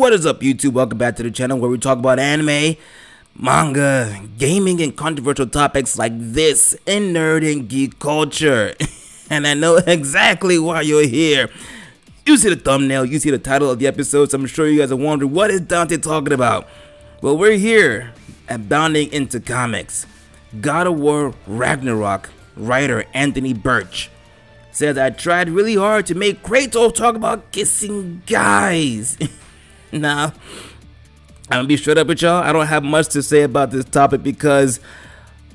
What is up, YouTube? Welcome back to the channel where we talk about anime, manga, gaming, and controversial topics like this in nerd and geek culture. And I know exactly why you're here. You see the thumbnail, you see the title of the episode, so I'm sure you guys are wondering, what is Dante talking about? Well, we're here at Bounding Into Comics. God of War Ragnarok writer Anthony Birch says, I tried really hard to make Kratos talk about kissing guys. Now, I'm gonna be straight up with y'all. I don't have much to say about this topic because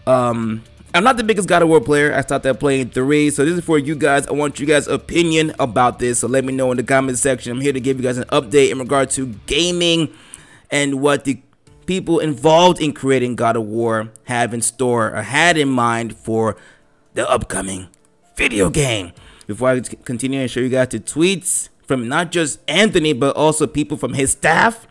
I'm not the biggest God of War player. I started playing 3, so this is for you guys. I want you guys' opinion about this, so let me know in the comment section. I'm here to give you guys an update in regard to gaming and what the people involved in creating God of War have in store or had in mind for the upcoming video game. Before I continue and show you guys the tweets from not just Anthony but also people from his staff,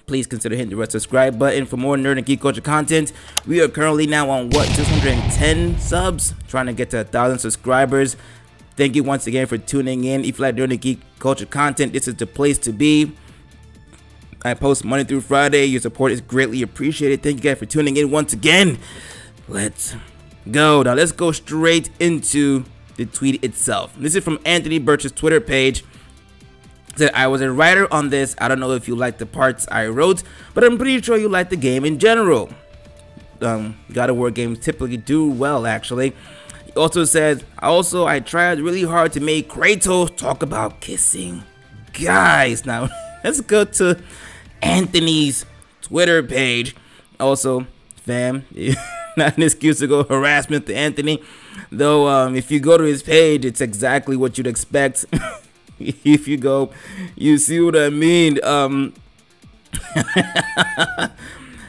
please consider hitting the red subscribe button for more nerd and geek culture content. We are currently now on what, 210 subs, trying to get to 1,000 subscribers. Thank you once again for tuning in. If you like nerd and geek culture content, this is the place to be. I post Monday through Friday. Your support is greatly appreciated. Thank you guys for tuning in once again. Let's go. Now let's go straight into the tweet itself. This is from Anthony Birch's Twitter page. It said, I was a writer on this. I don't know if you like the parts I wrote, but I'm pretty sure you like the game in general. God of War games typically do well, actually. He also said, I tried really hard to make Kratos talk about kissing guys. Now let's go to Anthony's Twitter page. Also, fam, not an excuse to go harassment to Anthony, though. If you go to his page, it's exactly what you'd expect. If you go, you see what I mean.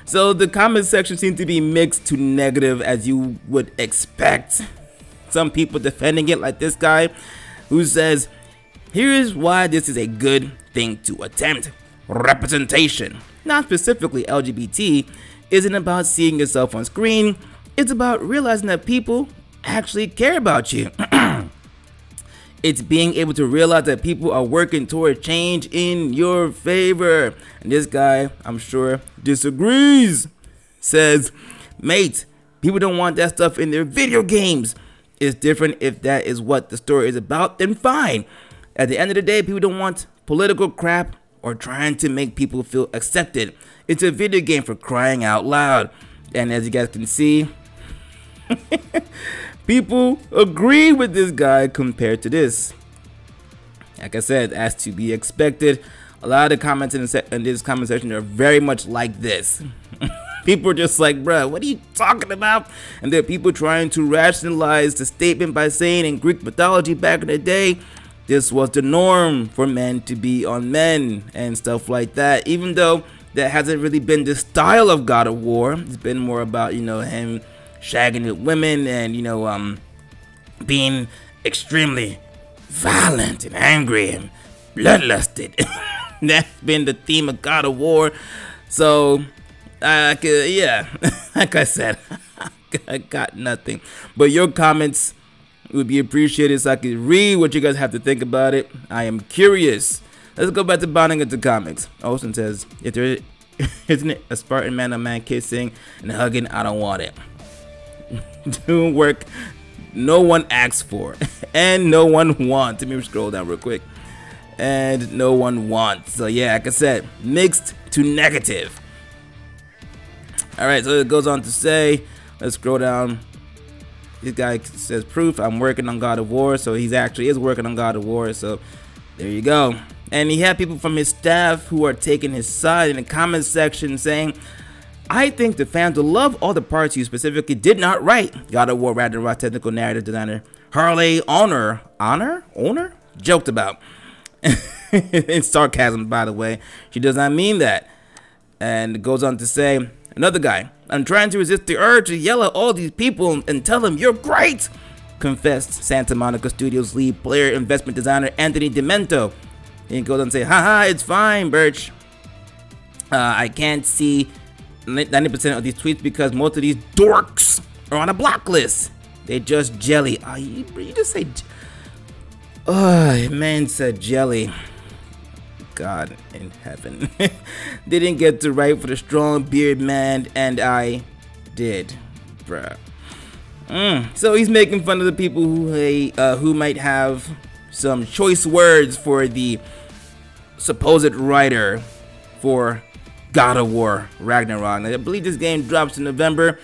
So the comment section seems to be mixed to negative, as you would expect. Some people defending it, like this guy who says, here is why this is a good thing to attempt. Representation, not specifically LGBT, isn't about seeing yourself on screen. It's about realizing that people actually care about you. It's being able to realize that people are working toward change in your favor. And this guy, I'm sure, disagrees. Says, mate, people don't want that stuff in their video games. It's different if that is what the story is about, then fine. At the end of the day, people don't want political crap or trying to make people feel accepted. It's a video game, for crying out loud. And as you guys can see, people agree with this guy compared to this. Like I said, as to be expected, a lot of the comments in this comment section are very much like this. People are just like, bruh, what are you talking about? And there are people trying to rationalize the statement by saying in Greek mythology back in the day, this was the norm for men to be on men and stuff like that. Even though that hasn't really been the style of God of War. It's been more about, him shagging with women and, being extremely violent and angry and bloodlusted. That's been the theme of God of War. So, yeah, like I said, I got nothing. But your comments would be appreciated so I could read what you guys have to think about it. I am curious. Let's go back to Bounding Into Comics. Olsen says, if there isn't it a Spartan man on man kissing and hugging, I don't want it. Doing work no one asked for and no one wants. Let me scroll down real quick. And no one wants. So yeah, like I said, mixed to negative. Alright, so it goes on to say, let's scroll down. This guy says, proof, I'm working on God of War. So he's actually is working on God of War. So there you go. And he had people from his staff who are taking his side in the comment section saying, I think the fans will love all the parts you specifically did not write. God of War Ragnarok technical narrative designer Harley Honor joked about. It's sarcasm, by the way. She does not mean that. And it goes on to say, another guy, I'm trying to resist the urge to yell at all these people and tell them you're great, confessed Santa Monica Studios lead player investment designer Anthony Demento. And he goes on to say, haha, it's fine, Birch. I can't see 90% of these tweets because most of these dorks are on a block list. They just jelly. Oh, you just say, oh, man said jelly. God in heaven. Didn't get to write for the strong beard man, and I did, bruh. So he's making fun of the people who might have some choice words for the supposed writer for God of War Ragnarok. I believe this game drops in November.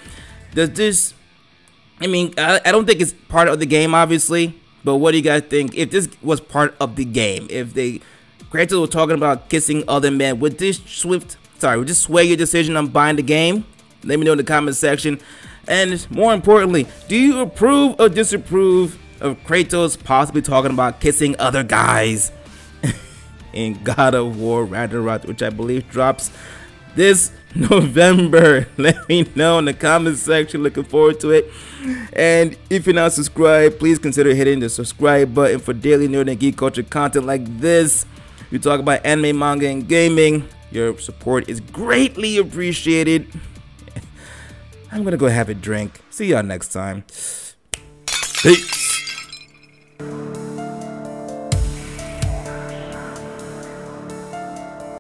Does this, I mean, I don't think it's part of the game, obviously, but what do you guys think? If this was part of the game, if Kratos was talking about kissing other men, would this sway your decision on buying the game? Let me know in the comment section. And more importantly, do you approve or disapprove of Kratos possibly talking about kissing other guys in God of War Ragnarok, which I believe drops this November? Let me know in the comment section. Looking forward to it. And if you're not subscribed, please consider hitting the subscribe button for daily nerd and geek culture content like this. We talk about anime, manga, and gaming. Your support is greatly appreciated. I'm gonna go have a drink. See y'all next time. Peace.